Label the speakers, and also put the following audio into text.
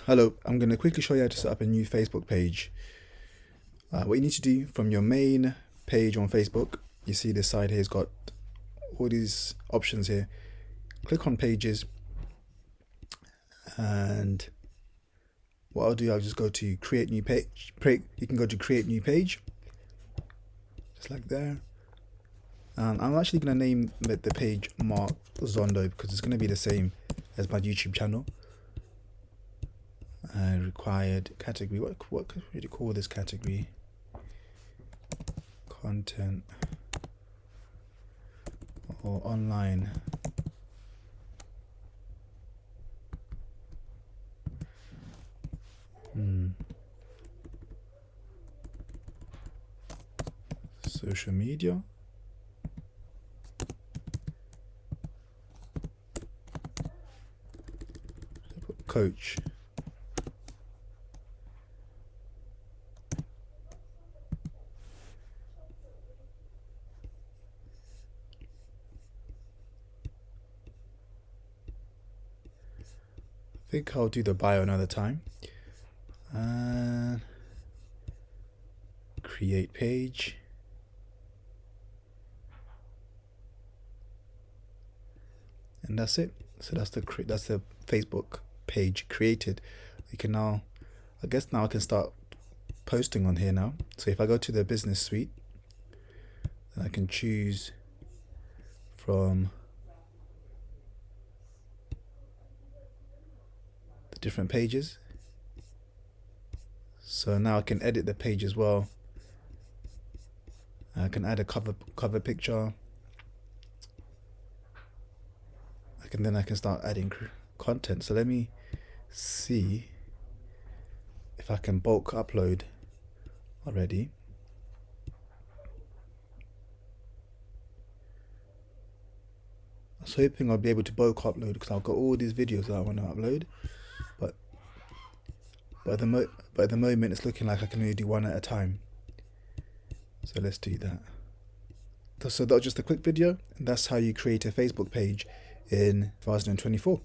Speaker 1: Hello, I'm going to quickly show you how to set up a new Facebook page. What you need to do from your main page on Facebook, you see this side here has got all these options here. Click on pages, and what I'll do, I'll just go to create new page. You can go to create new page, just like there. And I'm actually going to name the page Mark Zondo because it's going to be the same as my YouTube channel. Required category. What could we call this category? Content or online. Social media. Coach. I think I'll do the bio another time. Create page. And that's it. So that's the Facebook page created. You can now, I guess now I can start posting on here now. So if I go to the business suite, then I can choose from the different pages. So now I can edit the page as well. I can add a cover picture. Then I can start adding content. So let me see if I can bulk upload already. I was hoping I'll be able to bulk upload because I've got all these videos that I want to upload, but at the moment it's looking like I can only do one at a time. So let's do that. So that was just a quick video, and that's how you create a Facebook page in 2024.